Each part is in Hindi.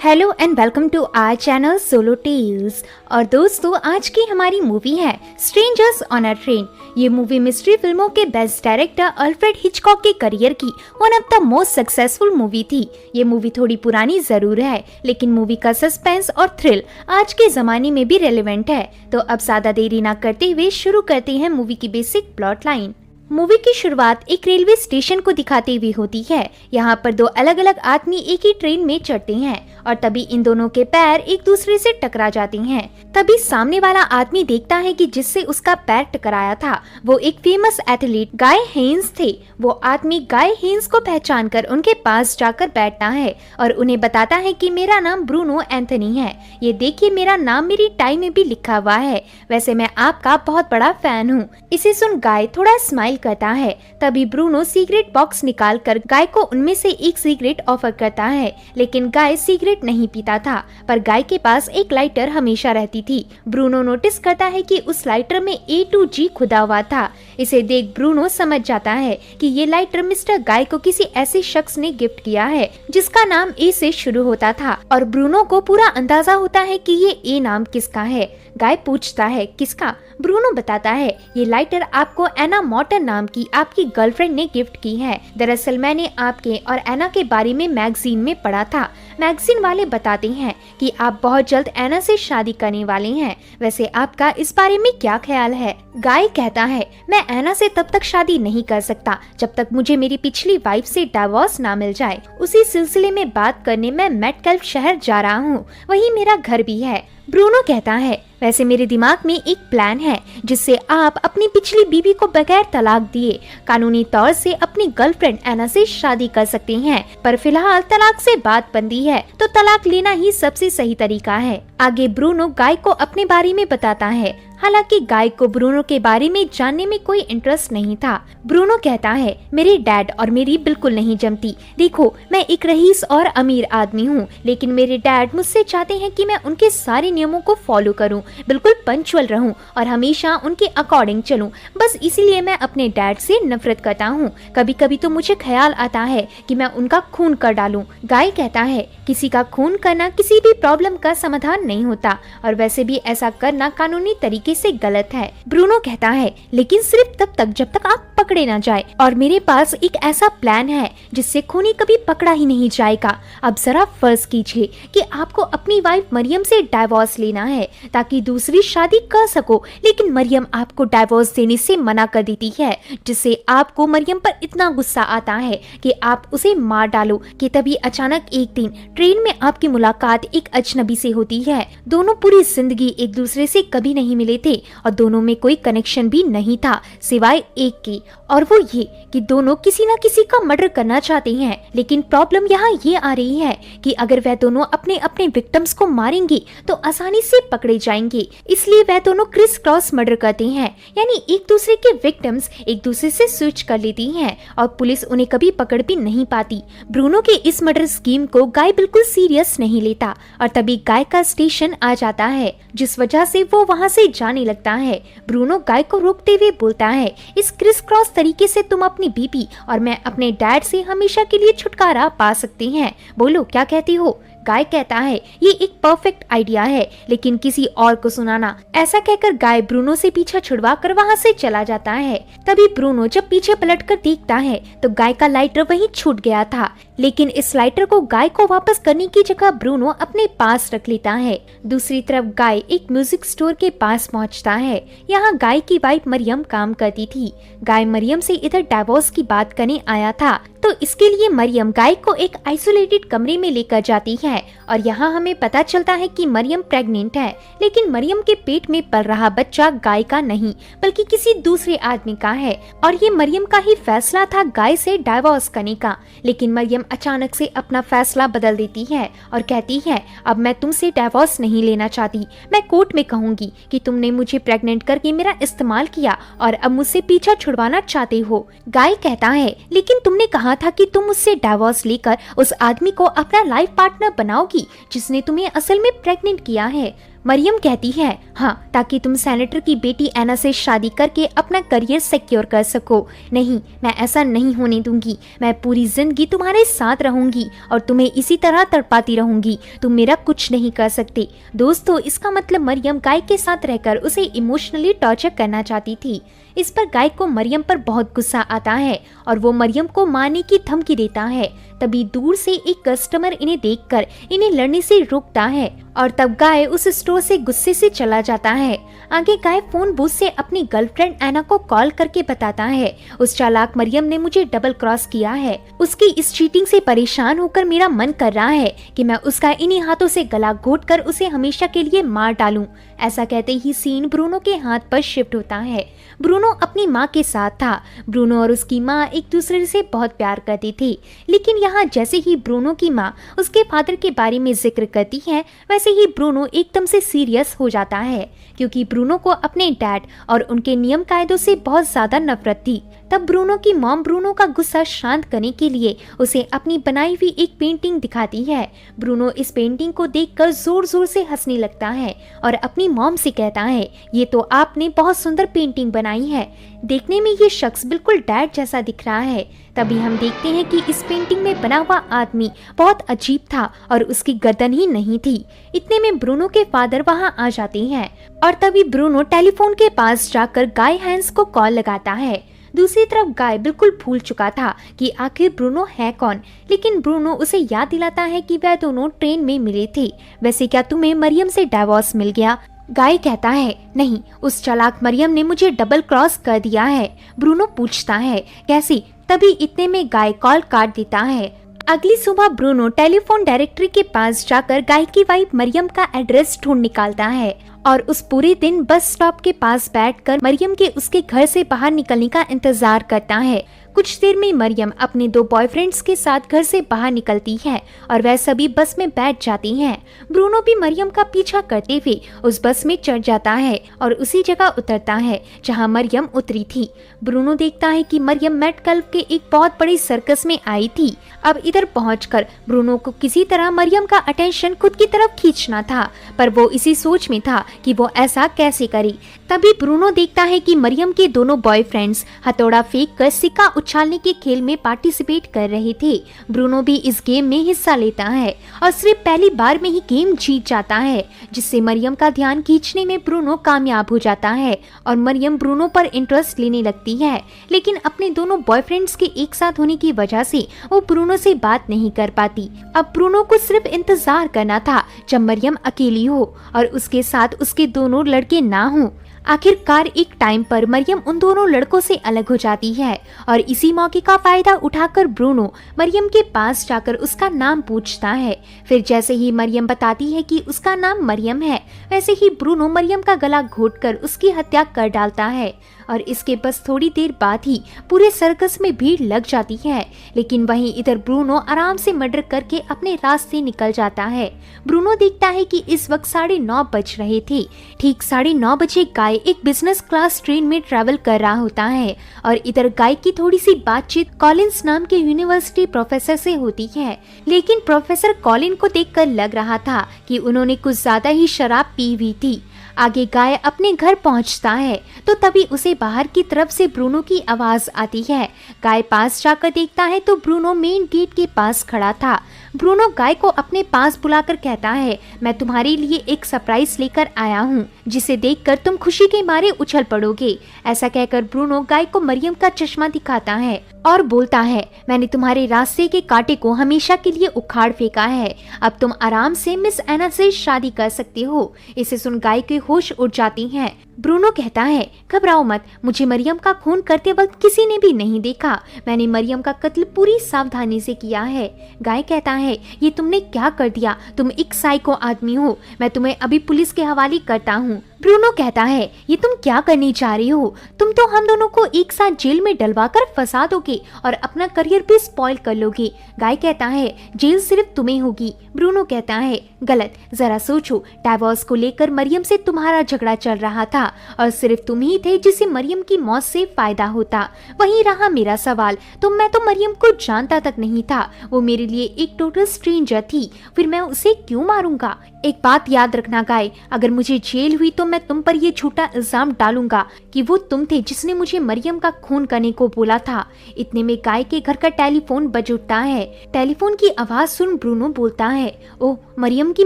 Hello and welcome to our channel solo tales. और दोस्तों, आज की हमारी मूवी है स्ट्रेंजर्स ऑन अ ट्रेन। ये मूवी मिस्ट्री फिल्मों के बेस्ट डायरेक्टर अल्फ्रेड हिचकॉक के करियर की one of the most successful movie थी। ये मूवी थोड़ी पुरानी जरूर है, लेकिन मूवी का सस्पेंस और थ्रिल आज के जमाने में भी रेलेवेंट है। तो अब ज्यादा देरी न करते हुए शुरू करते हैं मूवी की बेसिक प्लॉट लाइन। मूवी की शुरुआत एक रेलवे स्टेशन को दिखाते हुए होती है। यहाँ पर दो अलग अलग आदमी एक ही ट्रेन में चढ़ते हैं और तभी इन दोनों के पैर एक दूसरे से टकरा जाते हैं। तभी सामने वाला आदमी देखता है कि जिससे उसका पैर टकराया था वो एक फेमस एथलीट गाय हेन्स थे। वो आदमी गाय हेन्स को पहचान कर उनके पास जाकर बैठता है और उन्हें बताता है कि मेरा नाम ब्रूनो एंथनी है। ये देखिए, मेरा नाम मेरी टाई में भी लिखा हुआ है। वैसे मैं आपका बहुत बड़ा फैन हूँ। इसे सुन गाय थोड़ा स्माइल करता है। तभी ब्रूनो सिगरेट बॉक्स निकालकर गाय को उनमें से एक सिगरेट ऑफर करता है, लेकिन गाय सिगरेट नहीं पीता था, पर गाय के पास एक लाइटर हमेशा रहती थी। ब्रूनो नोटिस करता है कि उस लाइटर में A to G खुदा हुआ था। इसे देख ब्रूनो समझ जाता है कि ये लाइटर मिस्टर गाय को किसी ऐसे शख्स ने गिफ्ट किया है जिसका नाम A से शुरू होता था, और ब्रूनो को पूरा अंदाजा होता है कि ये A नाम किसका है। गाय पूछता है किसका। ब्रूनो बताता है ये लाइटर आपको एना मॉर्टन नाम की आपकी गर्लफ्रेंड ने गिफ्ट की है। दरअसल मैंने आपके और एना के बारे में मैगजीन में पढ़ा था। मैगजीन वाले बताते हैं कि आप बहुत जल्द एना से शादी करने वाले हैं। वैसे आपका इस बारे में क्या ख्याल है? गाय कहता है मैं एना से तब तक शादी नहीं कर सकता जब तक मुझे मेरी पिछली वाइफ से डिवोर्स ना मिल जाए। उसी सिलसिले में बात करने मैं मेटकल्फ शहर जा रहा हूँ, वही मेरा घर भी है। ब्रूनो कहता है वैसे मेरे दिमाग में एक प्लान है जिससे आप अपनी पिछली बीवी को बगैर तलाक दिए कानूनी तौर से अपनी गर्लफ्रेंड एना से शादी कर सकते हैं, पर फिलहाल तलाक से बात बनती है तो तलाक लेना ही सबसे सही तरीका है। आगे ब्रूनो गाय को अपने बारे में बताता है। हालांकि गाय को ब्रूनो के बारे में जानने में कोई इंटरेस्ट नहीं था। ब्रूनो कहता है मेरे डैड और मेरी बिल्कुल नहीं जमती। देखो, मैं एक रईस और अमीर आदमी हूँ, लेकिन मेरे डैड मुझसे चाहते हैं कि मैं उनके सारे नियमों को फॉलो करूँ, बिल्कुल पंक्चुअल रहूँ और हमेशा उनके अकॉर्डिंग चलूँ। बस इसीलिए मैं अपने डैड से नफरत करता हूँ। कभी कभी तो मुझे ख्याल आता है कि मैं उनका खून कर डालूं। गाय कहता है किसी का खून करना किसी भी प्रॉब्लम का समाधान नहीं होता, और वैसे भी ऐसा करना कानूनी तरीके से गलत है। ब्रूनो कहता है लेकिन सिर्फ तब तक जब तक आप पकड़े ना जाए, और मेरे पास एक ऐसा प्लान है जिससे खूनी कभी पकड़ा ही नहीं जाएगा। अब जरा फर्ज कीजिए कि आपको अपनी वाइफ मरियम से डाइवोर्स लेना है ताकि दूसरी शादी कर सको, लेकिन मरियम आपको डाइवोर्स देने से मना कर देती है, जिससे आपको मरियम पर इतना गुस्सा आता है कि आप उसे मार डालो। कि तभी अचानक एक दिन ट्रेन में आपकी मुलाकात एक अजनबी से होती है। दोनों पूरी जिंदगी एक दूसरे से कभी नहीं मिले थे और दोनों में कोई कनेक्शन भी नहीं था सिवाय एक की, और वो ये कि दोनों किसी न किसी का मर्डर करना चाहते हैं। लेकिन प्रॉब्लम यहाँ ये आ रही है कि अगर वह दोनों अपने अपने विक्टिम्स को मारेंगे तो आसानी से पकड़े जाएंगे, इसलिए वह दोनों क्रिस क्रॉस मर्डर करते हैं, यानी एक दूसरे के विक्टिम्स एक दूसरे से स्विच कर लेती हैं और पुलिस उन्हें कभी पकड़ भी नहीं पाती। ब्रूनो के इस मर्डर स्कीम को गाय बिल्कुल सीरियस नहीं लेता, और तभी गाय का स्टेशन आ जाता है, जिस वजह से वो वहाँ से जाने लगता है। ब्रूनो गाय को रोकते हुए बोलता है इस क्रिस क्रॉस तरीके से तुम अपनी बीबी और मैं अपने डैड से हमेशा के लिए छुटकारा पा सकते हैं। बोलो क्या कहती हो? गाय कहता है ये एक परफेक्ट आइडिया है, लेकिन किसी और को सुनाना। ऐसा कहकर गाय ब्रूनो से पीछा छुड़वा कर वहाँ से चला जाता है। तभी ब्रूनो जब पीछे पलटकर देखता है तो गाय का लाइटर वहीं छूट गया था, लेकिन इस लाइटर को गाय को वापस करने की जगह ब्रूनो अपने पास रख लेता है। दूसरी तरफ गाय एक म्यूजिक स्टोर के पास पहुंचता है। यहाँ गाय की वाइफ मरियम काम करती थी। गाय मरियम से इधर डाइवोर्स की बात करने आया था, तो इसके लिए मरियम गाय को एक आइसोलेटेड कमरे में लेकर जाती है, और यहाँ हमें पता चलता है कि मरियम प्रेग्नेंट है, लेकिन मरियम के पेट में पल रहा बच्चा गाय का नहीं बल्कि किसी दूसरे आदमी का है, और ये मरियम का ही फैसला था गाय से डाइवोर्स करने का। लेकिन मरियम अचानक से अपना फैसला बदल देती है और कहती है अब मैं तुमसे डाइवोर्स नहीं लेना चाहती। मैं कोर्ट में कहूंगी कि तुमने मुझे प्रेग्नेंट करके मेरा इस्तेमाल किया और अब मुझसे पीछा छुड़वाना चाहते हो। गाय कहता है लेकिन तुमने कहा था कि तुम मुझसे डाइवोर्स लेकर उस आदमी को अपना लाइफ पार्टनर बनाओगी जिसने तुम्हें असल में प्रेग्नेंट किया है। मरियम कहती है, हाँ, ताकि तुम सेनेटर की बेटी एना से शादी करके अपना करियर सिक्योर कर सको। नहीं, मैं ऐसा नहीं होने दूंगी। मैं पूरी जिंदगी तुम्हारे साथ रहूंगी और तुम्हें इसी तरह तड़पाती रहूंगी। तुम मेरा कुछ नहीं कर सकते। दोस्तों, इसका मतलब मरियम गाय के साथ रहकर उसे इमोशनली टॉर्चर करना चाहती थी। इस पर गाय को मरियम पर बहुत गुस्सा आता है और वो मरियम को मारने की धमकी देता है। तभी दूर से एक कस्टमर इन्हें देखकर इन्हें लड़ने से रोकता है और तब गाय उस स्टोर से गुस्से से चला जाता है। आगे गाय फोन बूथ से अपनी गर्लफ्रेंड एना को कॉल करके बताता है, उस चालाक मरियम ने मुझे डबल क्रॉस किया है। उसकी इस चीटिंग से परेशान होकर मेरा मन कर रहा है कि मैं उसका इन्हीं हाथों से गला घोट कर उसे हमेशा के लिए मार डालूं। ऐसा कहते ही सीन ब्रूनो के हाथ पर शिफ्ट होता है। ब्रूनो अपनी माँ के साथ था। ब्रूनो और उसकी माँ एक दूसरे से बहुत प्यार करती थी, लेकिन यहाँ जैसे ही ब्रूनो की माँ उसके फादर के बारे में जिक्र करती है, वैसे ही ब्रूनो एकदम से सीरियस हो जाता है, क्योंकि ब्रूनो को अपने डैड और उनके नियम कायदों से बहुत ज्यादा नफरत थी। तब ब्रूनो की मॉम ब्रूनो का गुस्सा शांत करने के लिए उसे अपनी बनाई हुई एक पेंटिंग दिखाती है। ब्रूनो इस पेंटिंग को देखकर जोर जोर से हंसने लगता है और अपनी मॉम से कहता है, ये तो आपने बहुत सुंदर पेंटिंग बनाई है। देखने में ये शख्स बिल्कुल डैड जैसा दिख रहा है। तभी हम देखते हैं कि इस पेंटिंग में बना हुआ आदमी बहुत अजीब था और उसकी गर्दन ही नहीं थी। इतने में ब्रूनो के फादर वहां आ जाते हैं और तभी ब्रूनो टेलीफोन के पास जाकर गाय हैंस को कॉल लगाता है। दूसरी तरफ गाय बिल्कुल भूल चुका था कि आखिर ब्रूनो है कौन, लेकिन ब्रूनो उसे याद दिलाता है कि वह दोनों ट्रेन में मिले थे। वैसे क्या तुम्हें मरियम से डाइवोर्स मिल गया? गाय कहता है, नहीं, उस चालाक मरियम ने मुझे डबल क्रॉस कर दिया है। ब्रूनो पूछता है, कैसे? तभी इतने में गाय कॉल काट देता है। अगली सुबह ब्रूनो टेलीफोन डायरेक्टरी के पास जाकर गाय की वाइफ मरियम का एड्रेस ढूंढ निकालता है और उस पूरे दिन बस स्टॉप के पास बैठकर मरियम के उसके घर से बाहर निकलने का इंतजार करता है। कुछ देर में मरियम अपने 2 बॉयफ्रेंड्स के साथ घर से बाहर निकलती है और वह सभी बस में बैठ जाती हैं। ब्रूनो भी मरियम का पीछा करते हुए उस बस में चढ़ जाता है और उसी जगह उतरता है जहां मरियम उतरी थी। ब्रूनो देखता है कि मरियम मेट क्लब के एक बहुत बड़ी सर्कस में आई थी। अब इधर पहुंचकर ब्रूनो को किसी तरह मरियम का अटेंशन खुद की तरफ खींचना था, पर वो इसी सोच में था कि वो ऐसा कैसे करे। तभी ब्रूनो देखता है कि मरियम के दोनों बॉयफ्रेंड्स हथौड़ा फेंक कर सिक्का उछालने के खेल में पार्टिसिपेट कर रहे थे। ब्रूनो भी इस गेम में हिस्सा लेता है और सिर्फ पहली बार में ही गेम जीत जाता है, जिससे मरियम का ध्यान खींचने में ब्रूनो कामयाब हो जाता है और मरियम ब्रूनो पर इंटरेस्ट लेने लगती है। लेकिन अपने दोनों बॉयफ्रेंड्स के एक साथ होने की वजह से वो ब्रूनो से बात नहीं कर पाती। अब ब्रूनो को सिर्फ इंतजार करना था जब मरियम अकेली हो और उसके साथ उसके दोनों लड़के ना हो। आखिरकार एक टाइम पर मरियम उन दोनों लड़कों से अलग हो जाती है और इसी मौके का फायदा उठाकर ब्रूनो मरियम के पास जाकर उसका नाम पूछता है। फिर जैसे ही मरियम बताती है कि उसका नाम मरियम है, वैसे ही ब्रूनो मरियम का गला घोटकर उसकी हत्या कर डालता है और इसके बस थोड़ी देर बाद ही पूरे सर्कस में भीड़ लग जाती है। लेकिन वहीं इधर ब्रूनो आराम से मर्डर करके अपने रास्ते निकल जाता है। ब्रूनो देखता है कि इस वक्त 9:30 बज रहे थे। ठीक 9:30 बजे गाय एक बिजनेस क्लास ट्रेन में ट्रैवल कर रहा होता है और इधर गाय की थोड़ी सी बातचीत कॉलिंस नाम के यूनिवर्सिटी प्रोफेसर से होती है। लेकिन प्रोफेसर कॉलिन को देखकर लग रहा था कि उन्होंने कुछ ज्यादा ही शराब पी हुई थी। आगे गाय अपने घर पहुंचता है तो तभी उसे बाहर की तरफ से ब्रूनो की आवाज आती है। गाय पास जाकर देखता है तो ब्रूनो मेन गेट के पास खड़ा था। ब्रूनो गाय को अपने पास बुलाकर कहता है, मैं तुम्हारे लिए एक सरप्राइज लेकर आया हूँ, जिसे देखकर तुम खुशी के मारे उछल पड़ोगे। ऐसा कहकर ब्रूनो गाय को मरियम का चश्मा दिखाता है और बोलता है, मैंने तुम्हारे रास्ते के कांटे को हमेशा के लिए उखाड़ फेंका है। अब तुम आराम से मिस एना से शादी कर सकते हो। इसे सुन गाय के होश उड़ जाती हैं। ब्रूनो कहता है, घबराओ मत, मुझे मरियम का खून करते वक्त किसी ने भी नहीं देखा। मैंने मरियम का कत्ल पूरी सावधानी से किया है। गाय कहता है, ये तुमने क्या कर दिया? तुम एक साइको आदमी हो। मैं तुम्हें अभी पुलिस के हवाले करता हूँ। ब्रूनो कहता है, ये तुम क्या करने जा रही हो? तुम तो हम दोनों को एक साथ जेल में डलवाकर फंसा दोगे और अपना करियर भी स्पॉइल कर लोगे। गाय कहता है, जेल सिर्फ तुम्हें होगी। ब्रूनो कहता है, गलत, जरा सोचो, डाइवोर्स को लेकर मरियम से तुम्हारा झगड़ा चल रहा था था और सिर्फ तुम ही थे जिसे मरियम की मौत से फायदा होता। वहीं रहा मेरा सवाल, तो मैं तो मरियम को जानता तक नहीं था, वो मेरे लिए एक टोटल स्ट्रेंजर थी, फिर मैं उसे क्यों मारूंगा? एक बात याद रखना गाय, अगर मुझे जेल हुई तो मैं तुम पर ये झूठा इल्जाम डालूंगा कि वो तुम थे जिसने मुझे मरियम का खून करने को बोला था। इतने में गाय के घर का टेलीफोन बज उठता है। टेलीफोन की आवाज सुन ब्रूनो बोलता है, ओह, मरियम की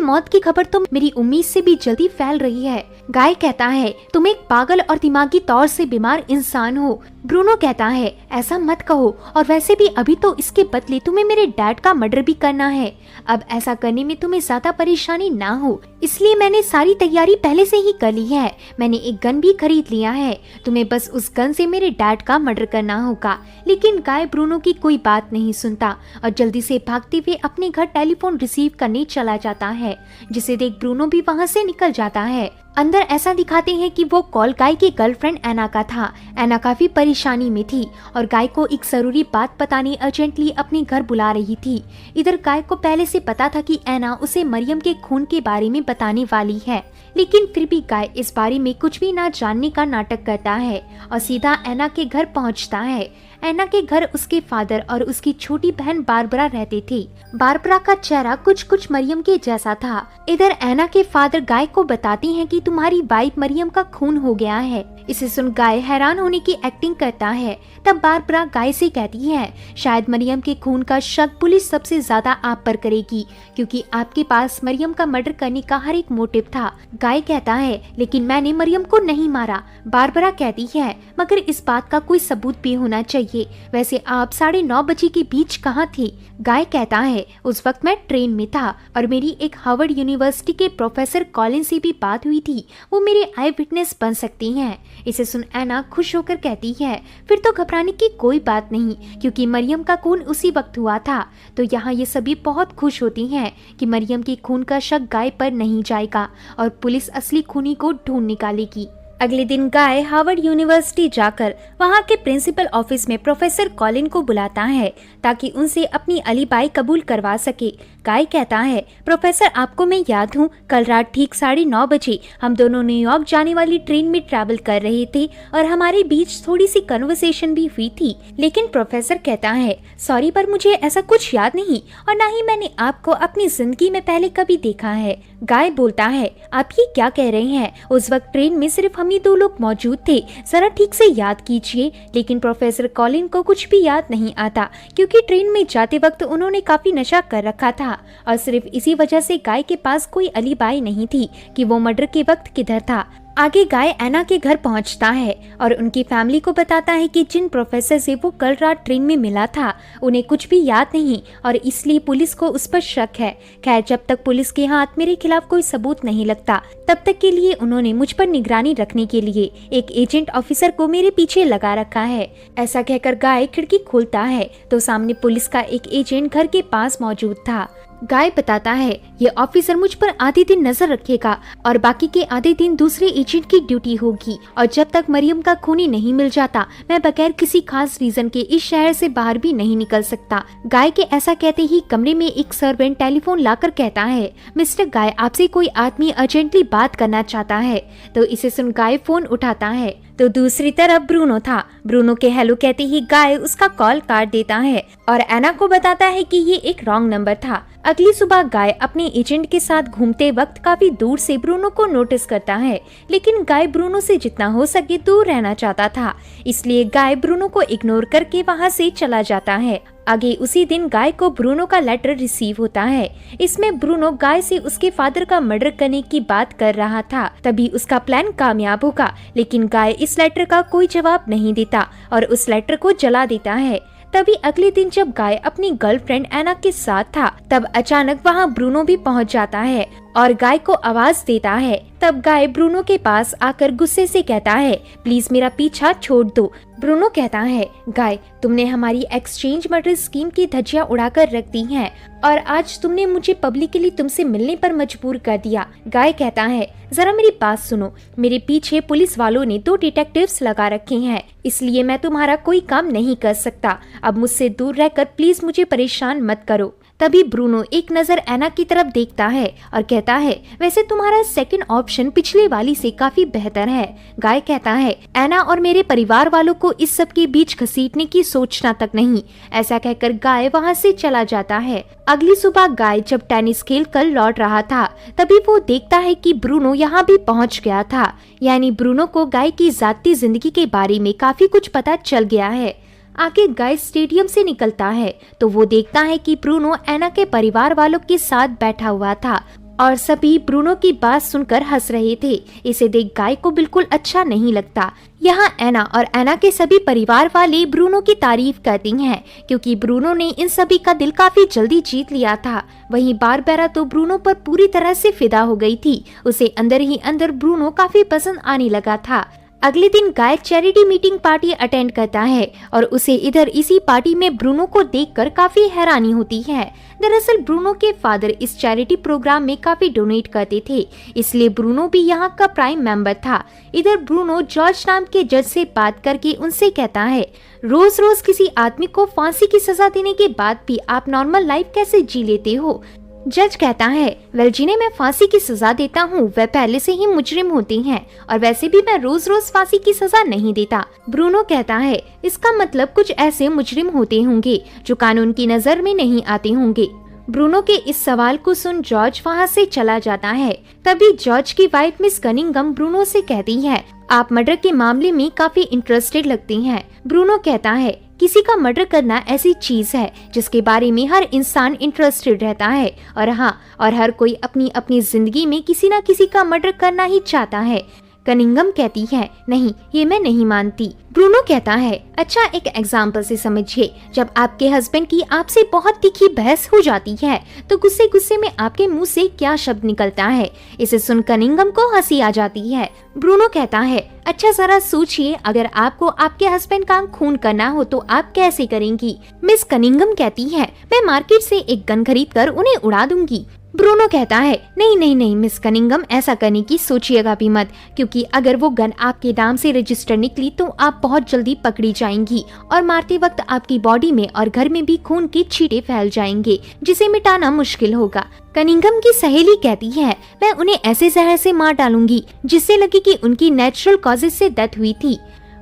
मौत की खबर तो मेरी उम्मीद से भी जल्दी फैल रही है। गाय कहता है, तुम एक पागल और दिमागी तौर से बीमार इंसान हो। ब्रूनो कहता है, ऐसा मत कहो, और वैसे भी अभी तो इसके बदले तुम्हें मेरे डैड का मर्डर भी करना है। अब ऐसा करने में तुम्हें ज्यादा परेशानी ना हो, इसलिए मैंने सारी तैयारी पहले से ही कर ली है। मैंने एक गन भी खरीद लिया है, तुम्हें बस उस गन से मेरे डैड का मर्डर करना होगा। लेकिन गाय ब्रूनो की कोई बात नहीं सुनता और जल्दी से भागते हुए अपने घर टेलीफोन रिसीव करने चला जाता है, जिसे देख ब्रूनो भी वहाँ से निकल जाता है। अंदर ऐसा दिखाते हैं कि वो कॉल गाय की गर्लफ्रेंड एना का था। एना काफी परेशानी में थी और गाय को एक जरूरी बात बताने अर्जेंटली अपने घर बुला रही थी। इधर गाय को पहले से पता था कि एना उसे मरियम के खून के बारे में बताने वाली है, लेकिन फिर भी गाय इस बारे में कुछ भी ना जानने का नाटक करता है और सीधा एना के घर पहुंचता है। एना के घर उसके फादर और उसकी छोटी बहन बारबरा रहते थे। बारबरा का चेहरा कुछ मरियम के जैसा था। इधर एना के फादर गाय को बताते हैं कि तुम्हारी वाइफ मरियम का खून हो गया है। इसे सुन गाय हैरान होने की एक्टिंग करता है। तब बारबरा गाय से कहती है, शायद मरियम के खून का शक पुलिस सबसे ज्यादा आप पर करेगी, क्योंकि आपके पास मरियम का मर्डर करने का हर एक मोटिव था। गाय कहता है, लेकिन मैंने मरियम को नहीं मारा। बारबरा कहती है, मगर इस बात का कोई सबूत भी होना चाहिए। वैसे आप 9:30 बजे के बीच कहाँ थे? गाय कहता है, उस वक्त मैं ट्रेन में था और मेरी एक हार्वर्ड यूनिवर्सिटी के प्रोफेसर कॉलिन से भी बात हुई थी, वो मेरे आई विटनेस बन सकती हैं। इसे सुन एना खुश होकर कहती है, फिर तो घबराने की कोई बात नहीं, क्योंकि मरियम का खून उसी वक्त हुआ था। तो यहाँ ये सभी बहुत खुश होती हैं कि मरियम के खून का शक गाय पर नहीं जाएगा और पुलिस असली खूनी को ढूंढ निकालेगी। अगले दिन गाय हार्वर्ड यूनिवर्सिटी जाकर वहाँ के प्रिंसिपल ऑफिस में प्रोफेसर कॉलिन को बुलाता है ताकि उनसे अपनी अलीबाई कबूल करवा सके। गाय कहता है, प्रोफेसर आपको मैं याद हूँ, कल रात ठीक 9:30 बजे हम दोनों न्यूयॉर्क जाने वाली ट्रेन में ट्रैवल कर रहे थे और हमारे बीच थोड़ी सी कन्वर्सेशन भी हुई थी। लेकिन प्रोफेसर कहता है, सॉरी पर मुझे ऐसा कुछ याद नहीं और न ही मैंने आपको अपनी जिंदगी में पहले कभी देखा है। गाय बोलता है, आप ये क्या कह रहे हैं? उस वक्त ट्रेन में सिर्फ हम ही 2 लोग मौजूद थे, जरा ठीक से याद कीजिए। लेकिन प्रोफेसर कॉलिन को कुछ भी याद नहीं आता, क्योंकि ट्रेन में जाते वक्त उन्होंने काफी नशा कर रखा था और सिर्फ इसी वजह से गाय के पास कोई अलीबाई नहीं थी कि वो मर्डर के वक्त किधर था। आगे गाय एना के घर पहुंचता है और उनकी फैमिली को बताता है कि जिन प्रोफेसर से वो कल रात ट्रेन में मिला था उन्हें कुछ भी याद नहीं और इसलिए पुलिस को उस पर शक है। खैर, जब तक पुलिस के हाथ मेरे खिलाफ कोई सबूत नहीं लगता तब तक के लिए उन्होंने मुझ पर निगरानी रखने के लिए एक एजेंट ऑफिसर को मेरे पीछे लगा रखा है। ऐसा कहकर गाय खिड़की खोलता है तो सामने पुलिस का एक एजेंट घर के पास मौजूद था। गाय बताता है, ये ऑफिसर मुझ पर आधे दिन नजर रखेगा और बाकी के आधे दिन दूसरे एजेंट की ड्यूटी होगी और जब तक मरियम का खूनी नहीं मिल जाता मैं बगैर किसी खास रीजन के इस शहर से बाहर भी नहीं निकल सकता। गाय के ऐसा कहते ही कमरे में एक सर्वेंट टेलीफोन लाकर कहता है, मिस्टर गाय, आपसे कोई आदमी अर्जेंटली बात करना चाहता है। तो इसे सुन गाय फोन उठाता है तो दूसरी तरफ ब्रूनो था। ब्रूनो के हेलो कहते ही गाय उसका कॉल काट देता है और एना को बताता है कि ये एक रॉन्ग नंबर था। अगली सुबह गाय अपने एजेंट के साथ घूमते वक्त काफी दूर से ब्रूनो को नोटिस करता है, लेकिन गाय ब्रूनो से जितना हो सके दूर रहना चाहता था, इसलिए गाय ब्रूनो को इग्नोर करके वहाँ से चला जाता है। आगे उसी दिन गाय को ब्रूनो का लेटर रिसीव होता है। इसमें ब्रूनो गाय से उसके फादर का मर्डर करने की बात कर रहा था, तभी उसका प्लान कामयाब होगा। लेकिन गाय इस लेटर का कोई जवाब नहीं देता और उस लेटर को जला देता है। तभी अगले दिन जब गाय अपनी गर्लफ्रेंड एना के साथ था तब अचानक वहाँ ब्रूनो भी पहुँच जाता है और गाय को आवाज देता है। तब गाय ब्रूनो के पास आकर गुस्से से कहता है, प्लीज मेरा पीछा छोड़ दो। ब्रूनो कहता है, गाय, तुमने हमारी एक्सचेंज मर्डर स्कीम की धज्जियां उड़ाकर रख दी हैं और आज तुमने मुझे पब्लिकली तुमसे मिलने पर मजबूर कर दिया। गाय कहता है, जरा मेरी बात सुनो, मेरे पीछे पुलिस वालों ने 2 डिटेक्टिव्स लगा रखे हैं, इसलिए मैं तुम्हारा कोई काम नहीं कर सकता। अब मुझसे दूर रहकर प्लीज मुझे परेशान मत करो। तभी ब्रूनो एक नजर एना की तरफ देखता है और कहता है, वैसे तुम्हारा सेकंड ऑप्शन पिछले वाली से काफी बेहतर है। गाय कहता है, एना और मेरे परिवार वालों को इस सब के बीच घसीटने की सोचना तक नहीं। ऐसा कहकर गाय वहाँ से चला जाता है। अगली सुबह गाय जब टेनिस खेल कर लौट रहा था, तभी वो देखता है कि ब्रूनो यहाँ भी पहुँच गया था। यानी ब्रूनो को गाय की जाती जिंदगी के बारे में काफी कुछ पता चल गया है। आगे गाय स्टेडियम से निकलता है तो वो देखता है कि ब्रूनो एना के परिवार वालों के साथ बैठा हुआ था और सभी ब्रूनो की बात सुनकर हंस रहे थे। इसे देख गाय को बिल्कुल अच्छा नहीं लगता। यहाँ एना और एना के सभी परिवार वाले ब्रूनो की तारीफ करती हैं क्योंकि ब्रूनो ने इन सभी का दिल काफी जल्दी जीत लिया था। वहीं बारबेरा तो ब्रूनो पर पूरी तरह से फिदा हो गई थी। उसे अंदर ही अंदर ब्रूनो काफी पसंद आने लगा था। अगले दिन गाय चैरिटी मीटिंग पार्टी अटेंड करता है और उसे इधर इसी पार्टी में ब्रूनो को देखकर काफी हैरानी होती है। दरअसल ब्रूनो के फादर इस चैरिटी प्रोग्राम में काफी डोनेट करते थे, इसलिए ब्रूनो भी यहाँ का प्राइम मेंबर था। इधर ब्रूनो जॉर्ज नाम के जज से बात करके उनसे कहता है, रोज रोज किसी आदमी को फांसी की सजा देने के बाद भी आप नॉर्मल लाइफ कैसे जी लेते हो। जज कहता है, वेल जिन्हें मैं फांसी की सजा देता हूँ वह पहले से ही मुजरिम होते हैं और वैसे भी मैं रोज रोज फांसी की सजा नहीं देता। ब्रूनो कहता है, इसका मतलब कुछ ऐसे मुजरिम होते होंगे जो कानून की नजर में नहीं आते होंगे। ब्रूनो के इस सवाल को सुन जॉर्ज वहाँ से चला जाता है। तभी जॉर्ज की वाइफ मिस कनिंगम ब्रूनो से कहती है, आप मर्डर के मामले में काफी इंटरेस्टेड लगती हैं। ब्रूनो कहता है, किसी का मर्डर करना ऐसी चीज है जिसके बारे में हर इंसान इंटरेस्टेड रहता है और हर कोई अपनी अपनी जिंदगी में किसी न किसी का मर्डर करना ही चाहता है। कनिंगम कहती है, नहीं ये मैं नहीं मानती। ब्रूनो कहता है, अच्छा एक एग्जाम्पल से समझिए, जब आपके हस्बैंड की आपसे बहुत तीखी बहस हो जाती है तो गुस्से गुस्से में आपके मुंह से क्या शब्द निकलता है। इसे सुन कनिंगम को हंसी आ जाती है। ब्रूनो कहता है, अच्छा जरा सोचिए, अगर आपको आपके हस्बैंड का खून करना हो तो आप कैसे करेंगी। मिस कनिंगम कहती है, मैं मार्केट से एक गन खरीद कर उन्हें उड़ा दूंगी। ब्रूनो कहता है, नहीं नहीं नहीं मिस कनिंगम, ऐसा करने की सोचिएगा भी मत, क्योंकि अगर वो गन आपके नाम से रजिस्टर निकली तो आप बहुत जल्दी पकड़ी जाएंगी और मारते वक्त आपकी बॉडी में और घर में भी खून के छींटे फैल जाएंगे जिसे मिटाना मुश्किल होगा। कनिंगम की सहेली कहती है, मैं उन्हें ऐसे जहर से मार डालूंगी जिससे लगे कि उनकी नेचुरल कॉजेज से डेथ हुई थी।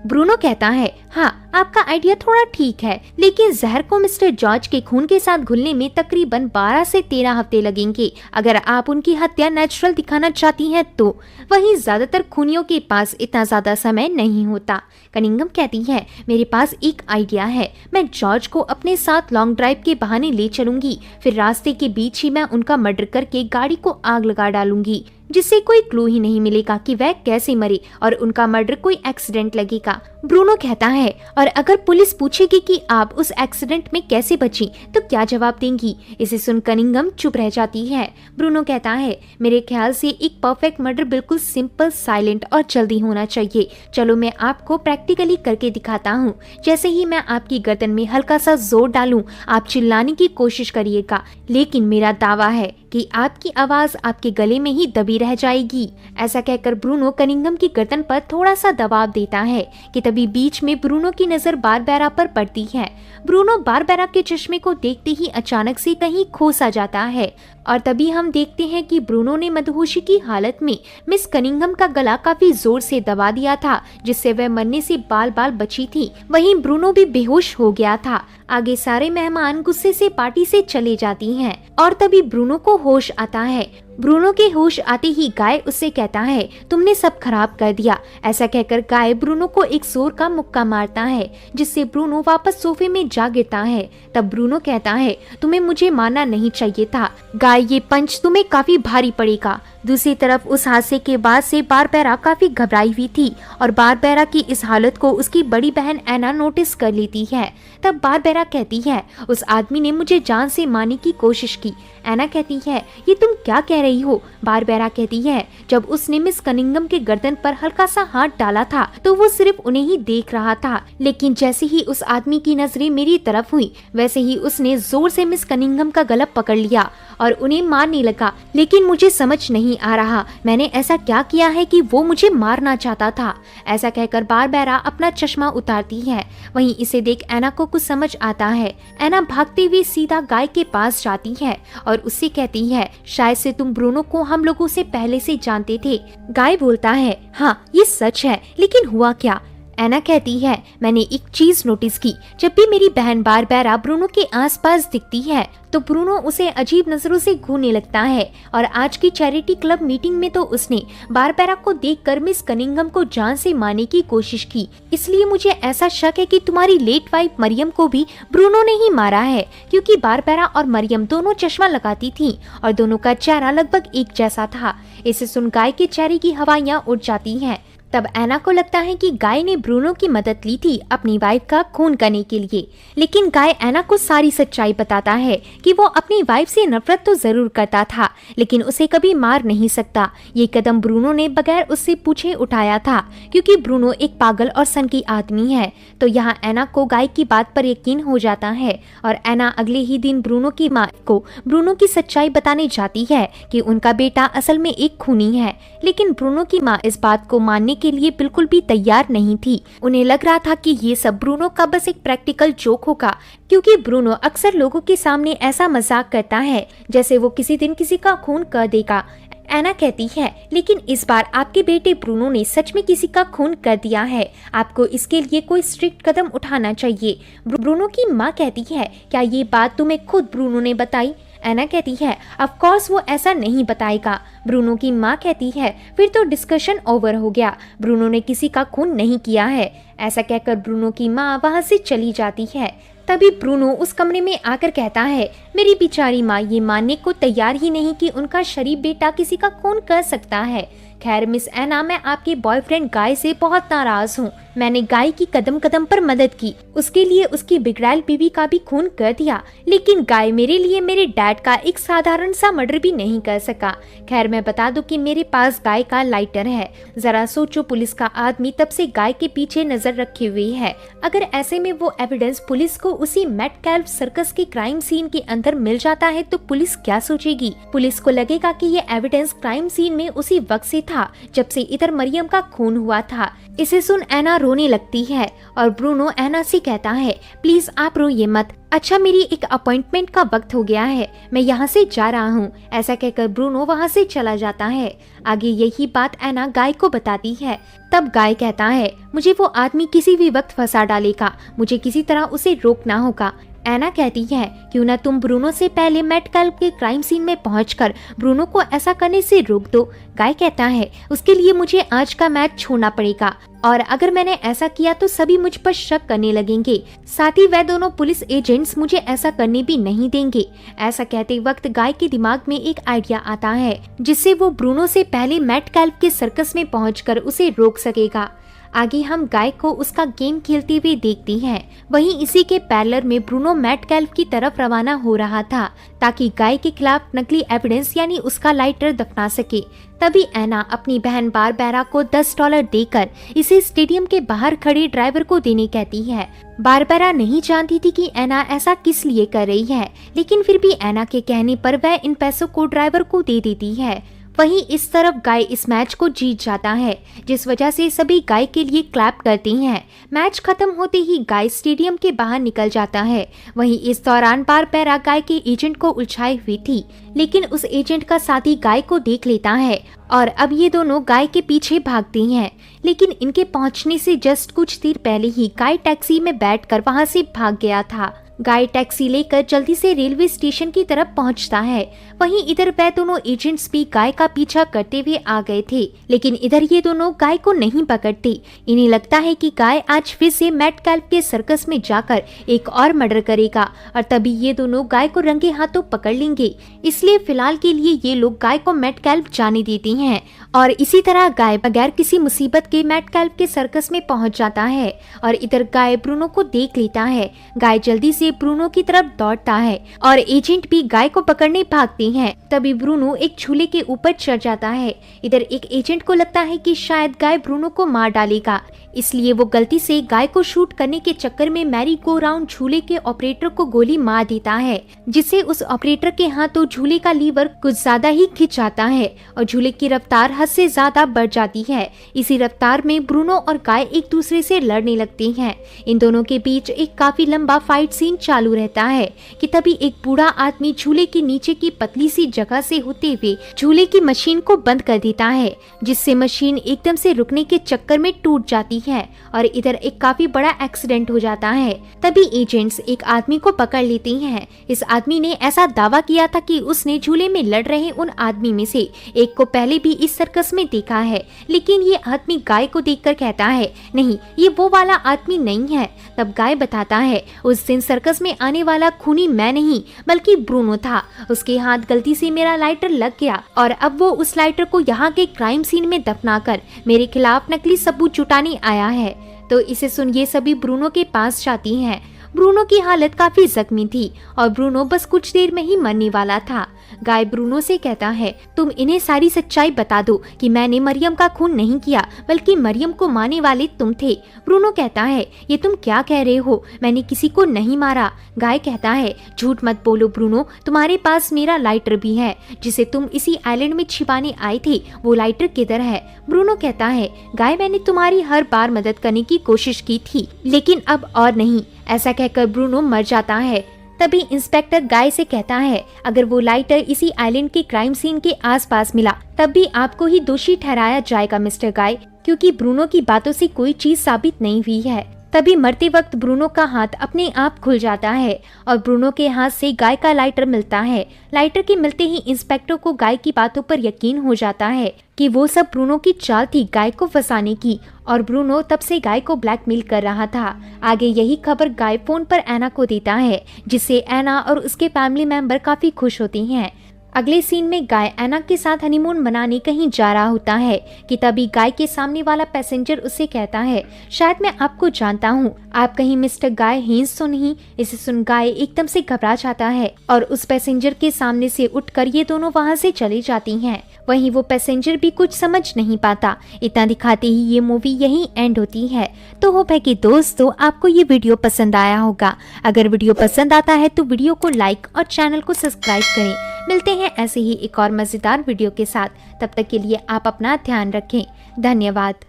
ब्रूनो कहता है, हाँ आपका आइडिया थोड़ा ठीक है, लेकिन जहर को मिस्टर जॉर्ज के खून के साथ घुलने में तकरीबन 12 से 13 हफ्ते लगेंगे अगर आप उनकी हत्या नेचुरल दिखाना चाहती हैं तो। वहीं ज्यादातर खूनियों के पास इतना ज्यादा समय नहीं होता। कनिंगम कहती है, मेरे पास एक आइडिया है, मैं जॉर्ज को अपने साथ लॉन्ग ड्राइव के बहाने ले चलूंगी, फिर रास्ते के बीच ही मैं उनका मर्डर करके गाड़ी को आग लगा डालूंगी जिससे कोई क्लू ही नहीं मिलेगा कि वह कैसे मरे और उनका मर्डर कोई एक्सीडेंट लगेगा। ब्रूनो कहता है, और अगर पुलिस पूछेगी कि आप उस एक्सीडेंट में कैसे बची तो क्या जवाब देंगी। इसे सुन कनिंगम चुप रह जाती है। ब्रूनो कहता है, मेरे ख्याल से एक परफेक्ट मर्डर बिल्कुल सिंपल, साइलेंट और जल्दी होना चाहिए। चलो मैं आपको प्रैक्टिकली करके दिखाता हूँ। जैसे ही मैं आपकी गर्दन में हल्का सा जोर डालूं, आप चिल्लाने की कोशिश करिएगा, लेकिन मेरा दावा है कि आपकी आवाज आपके गले में ही दबी रह जाएगी। ऐसा कहकर ब्रूनो कनिंगम की गर्दन पर थोड़ा सा दबाव देता है कि तभी बीच में ब्रूनो की नजर बारबेरा पर पड़ती है। ब्रूनो बारबेरा के चश्मे को देखते ही अचानक से कहीं खो सा जाता है और तभी हम देखते हैं कि ब्रूनो ने मदहोशी की हालत में मिस कनिंगम का गला काफी जोर से दबा दिया था जिससे वह मरने से बाल बाल बची थी। वहीं ब्रूनो भी बेहोश हो गया था। आगे सारे मेहमान गुस्से से पार्टी से चले जाती हैं और तभी ब्रूनो को होश आता है। ब्रूनो के होश आते ही गाय उससे कहता है, तुमने सब खराब कर दिया। ऐसा कहकर गाय ब्रूनो को एक जोर का मुक्का मारता है जिससे ब्रूनो वापस सोफे में जा गिरता है। तब ब्रूनो कहता है, तुम्हें मुझे मारना नहीं चाहिए था गाय, ये पंच तुम्हें काफी भारी पड़ेगा। दूसरी तरफ उस हादसे के बाद से बारबेरा काफी घबराई हुई थी और बारबेरा की इस हालत को उसकी बड़ी बहन एना नोटिस कर लेती है। तब बारबेरा कहती है, उस आदमी ने मुझे जान से मारने की कोशिश की। एना कहती है, ये तुम क्या कह रही हो? बारबेरा कहती है, जब उसने मिस कनिंगम के गर्दन पर हल्का सा हाथ डाला था तो वो सिर्फ उन्हें ही देख रहा था, लेकिन जैसे ही उस आदमी की नजरें मेरी तरफ हुई वैसे ही उसने जोर से मिस कनिंगम का गला पकड़ लिया और उन्हें मारने लगा। लेकिन मुझे समझ नहीं आ रहा मैंने ऐसा क्या किया है कि वो मुझे मारना चाहता था। ऐसा कहकर बारबेरा अपना चश्मा उतारती है। वहीं इसे देख एना को कुछ समझ आता है। एना भागते हुए सीधा गाय के पास जाती है और उससे कहती है, शायद से तुम ब्रूनो को हम लोगों से पहले से जानते थे। गाय बोलता है, हाँ ये सच है, लेकिन हुआ क्या? एना कहती है, मैंने एक चीज नोटिस की, जब भी मेरी बहन बारबेरा ब्रूनो के आसपास दिखती है तो ब्रूनो उसे अजीब नजरों से घूरने लगता है। और आज की चैरिटी क्लब मीटिंग में तो उसने बारबेरा को देखकर मिस कनिंगम को जान से मारने की कोशिश की। इसलिए मुझे ऐसा शक है कि तुम्हारी लेट वाइफ मरियम को भी ब्रूनो ने ही मारा है, क्योंकि बारबेरा और मरियम दोनों चश्मा लगाती थी और दोनों का चेहरा लगभग एक जैसा था। इसे सुन गाय के चेहरे की हवाइयाँ उड़ जाती हैं। तब एना को लगता है कि गाय ने ब्रूनो की मदद ली थी अपनी वाइफ का खून करने के लिए, लेकिन गाय एना को सारी सच्चाई बताता है कि वो अपनी वाइफ से नफरत तो जरूर करता था, लेकिन उसे कभी मार नहीं सकता। ये कदम ब्रूनो ने बगैर उससे पूछे उठाया था, क्योंकि ब्रूनो एक पागल और सनकी आदमी है। तो यहाँ एना को गाय की बात पर यकीन हो जाता है और एना अगले ही दिन ब्रूनो की माँ को ब्रूनो की सच्चाई बताने जाती है कि उनका बेटा असल में एक खूनी है। लेकिन ब्रूनो की माँ इस बात को मानने के लिए बिल्कुल भी तैयार नहीं थी। उन्हें लग रहा था कि ये सब ब्रूनो का बस एक प्रैक्टिकल जोक होगा, क्योंकि ब्रूनो अक्सर लोगों के सामने ऐसा मजाक करता है जैसे वो किसी दिन किसी का खून कर देगा। एना कहती है, लेकिन इस बार आपके बेटे ब्रूनो ने सच में किसी का खून कर दिया है, आपको इसके लिए कोई स्ट्रिक्ट कदम उठाना चाहिए। ब्रूनो की माँ कहती है, क्या ये बात तुम्हें खुद ब्रूनो ने बताई? एना कहती है, ऑफ कोर्स वो ऐसा नहीं बताएगा। ब्रूनो की माँ कहती है, फिर तो डिस्कशन ओवर हो गया, ब्रूनो ने किसी का खून नहीं किया है। ऐसा कहकर ब्रूनो की माँ वहाँ से चली जाती है। तभी ब्रूनो उस कमरे में आकर कहता है, मेरी बेचारी माँ ये मानने को तैयार ही नहीं कि उनका शरीफ बेटा किसी का खून कर सकता है। खैर मिस एना, मैं आपके बॉयफ्रेंड गाय से बहुत नाराज हूँ। मैंने गाय की कदम कदम पर मदद की, उसके लिए उसकी बिगड़ैल बीवी का भी खून कर दिया, लेकिन गाय मेरे लिए मेरे डैड का एक साधारण सा मर्डर भी नहीं कर सका। खैर मैं बता दूं कि मेरे पास गाय का लाइटर है। जरा सोचो, पुलिस का आदमी तब से गाय के पीछे नजर रखे हुए है। अगर ऐसे में वो एविडेंस पुलिस को उसी मेटकैल्फ सर्कस के क्राइम सीन के अंदर मिल जाता है तो पुलिस क्या सोचेगी? पुलिस को लगेगा कि ये एविडेंस क्राइम सीन में उसी वक्त से था जब से इधर मरियम का खून हुआ था। इसे सुन एना रोने लगती है और ब्रूनो एना से कहता है, प्लीज आप रोइए मत। अच्छा, मेरी एक अपॉइंटमेंट का वक्त हो गया है, मैं यहाँ से जा रहा हूँ। ऐसा कहकर ब्रूनो वहाँ से चला जाता है। आगे यही बात एना गाय को बताती है। तब गाय कहता है, मुझे वो आदमी किसी भी वक्त फंसा डालेगा, मुझे किसी तरह उसे रोकना होगा। एना कहती है, क्यों ना तुम ब्रूनो से पहले मेटकैल्फ के क्राइम सीन में पहुंचकर ब्रूनो को ऐसा करने से रोक दो। गाय कहता है, उसके लिए मुझे आज का मैच छोड़ना पड़ेगा और अगर मैंने ऐसा किया तो सभी मुझ पर शक करने लगेंगे, साथ ही वह दोनों पुलिस एजेंट्स मुझे ऐसा करने भी नहीं देंगे। ऐसा कहते वक्त गाय के दिमाग में एक आइडिया आता है जिससे वो ब्रूनो से पहले मेटकैल्फ के सर्कस में पहुंचकर उसे रोक सकेगा। आगे हम गाय को उसका गेम खेलते हुए देखती हैं। वहीं इसी के पैरेलल में ब्रूनो मेटकैल्फ की तरफ रवाना हो रहा था ताकि गाय के खिलाफ नकली एविडेंस यानी उसका लाइटर दफना सके। तभी एना अपनी बहन बारबेरा को $10 देकर इसे स्टेडियम के बाहर खड़े ड्राइवर को देने कहती है। बारबेरा नहीं जानती थी कि एना ऐसा किस लिए कर रही है, लेकिन फिर भी एना के कहने पर वह इन पैसों को ड्राइवर को दे देती है। वहीं इस तरफ गाय इस मैच को जीत जाता है, जिस वजह से सभी गाय के लिए क्लैप करती हैं। मैच खत्म होते ही गाय स्टेडियम के बाहर निकल जाता है। वहीं इस दौरान बारबेरा गाय के एजेंट को उलझाई हुई थी, लेकिन उस एजेंट का साथी गाय को देख लेता है और अब ये दोनों गाय के पीछे भागती हैं। लेकिन इनके पहुंचने से जस्ट कुछ देर पहले ही गाय टैक्सी में बैठकर वहां से भाग गया था। गाय टैक्सी लेकर जल्दी से रेलवे स्टेशन की तरफ पहुंचता है। वहीं इधर वह दोनों एजेंट्स भी गाय का पीछा करते हुए आ गए थे, लेकिन इधर ये दोनों गाय को नहीं पकड़ते। इन्हें लगता है कि गाय आज फिर से मेटकैल्फ के सर्कस में जाकर एक और मर्डर करेगा और तभी ये दोनों गाय को रंगे हाथों पकड़ लेंगे। इसलिए फिलहाल के लिए ये लोग गाय को मेटकैल्फ जाने देती हैं और इसी तरह गाय बगैर किसी मुसीबत के मेटकैल्फ के सर्कस में पहुंच जाता है। और इधर गाय ब्रूनो को देख लेता है। गाय जल्दी से ब्रूनो की तरफ दौड़ता है और एजेंट भी गाय को पकड़ने भागते हैं। तभी ब्रूनो एक झूले के ऊपर चढ़ जाता है। इधर एक एजेंट को लगता है कि शायद गाय ब्रूनो को मार डालेगा, इसलिए वो गलती से गाय को शूट करने के चक्कर में मैरी गो राउंड झूले के ऑपरेटर को गोली मार देता है, जिससे उस ऑपरेटर के हाथों झूले का लीवर कुछ ज्यादा ही खिंच जाता है और झूले की रफ्तार हद से ज्यादा बढ़ जाती है। इसी रफ्तार में ब्रूनो और गाय एक दूसरे से लड़ने लगते हैं। इन दोनों के बीच एक काफी लंबा फाइट सीन चालू रहता है कि तभी एक बूढ़ा आदमी झूले के नीचे की पतली सी जगह से होते हुए झूले की मशीन को बंद कर देता है, जिससे मशीन एकदम से रुकने के चक्कर में टूट जाती है और इधर एक काफी बड़ा एक्सीडेंट हो जाता है। तभी एजेंट्स एक आदमी को पकड़ लेते हैं। इस आदमी ने ऐसा दावा किया था कि उसने झूले में लड़ रहे उन आदमी में से एक को पहले भी इस सर्कस में देखा है, लेकिन ये आदमी गाय को देखकर कहता है नहीं, ये वो वाला आदमी नहीं है। तब गाय बताता है उस दिन सर्कस में आने वाला खूनी मैं नहीं बल्कि ब्रूनो था। उसके हाथ गलती से मेरा लाइटर लग गया और अब वो उस लाइटर को यहाँ के क्राइम सीन में दफनाकर मेरे खिलाफ नकली सबूत जुटाने आया है। तो इसे सुन ये सभी ब्रूनो के पास जाती हैं। ब्रूनो की हालत काफी जख्मी थी और ब्रूनो बस कुछ देर में ही मरने वाला था। गाय ब्रूनो से कहता है तुम इन्हें सारी सच्चाई बता दो कि मैंने मरियम का खून नहीं किया बल्कि मरियम को मारने वाले तुम थे। ब्रूनो कहता है ये तुम क्या कह रहे हो, मैंने किसी को नहीं मारा। गाय कहता है झूठ मत बोलो ब्रूनो, तुम्हारे पास मेरा लाइटर भी है जिसे तुम इसी आइलैंड में छिपाने आए थे, वो लाइटर किधर है? ब्रूनो कहता है गाय मैंने तुम्हारी हर बार मदद करने की कोशिश की थी लेकिन अब और नहीं। ऐसा कहकर ब्रूनो मर जाता है। तभी इंस्पेक्टर गाय से कहता है अगर वो लाइटर इसी आइलैंड के क्राइम सीन के आसपास मिला तब भी आपको ही दोषी ठहराया जाएगा मिस्टर गाय, क्योंकि ब्रूनो की बातों से कोई चीज साबित नहीं हुई है। तभी मरते वक्त ब्रूनो का हाथ अपने आप खुल जाता है और ब्रूनो के हाथ से गाय का लाइटर मिलता है। लाइटर के मिलते ही इंस्पेक्टर को गाय की बातों पर यकीन हो जाता है कि वो सब ब्रूनो की चाल थी गाय को फंसाने की और ब्रूनो तब से गाय को ब्लैकमेल कर रहा था। आगे यही खबर गाय फोन पर एना को देता है, जिससे एना और उसके फैमिली मेंबर काफी खुश होती हैं। अगले सीन में गाय एना के साथ हनीमून मनाने कहीं जा रहा होता है कि तभी गाय के सामने वाला पैसेंजर उससे कहता है शायद मैं आपको जानता हूँ, आप कहीं मिस्टर गाय हेन्स तो नहीं? इसे सुन गाय एकदम से घबरा जाता है और उस पैसेंजर के सामने से उठकर ये दोनों वहाँ से चली जाती हैं। वहीं वो पैसेंजर भी कुछ समझ नहीं पाता। इतना दिखाते ही ये मूवी यहीं एंड होती है। तो होप है कि दोस्तों आपको ये वीडियो पसंद आया होगा। अगर वीडियो पसंद आता है तो वीडियो को लाइक और चैनल को सब्सक्राइब करें। मिलते हैं ऐसे ही एक और मजेदार वीडियो के साथ। तब तक के लिए आप अपना ध्यान रखें। धन्यवाद।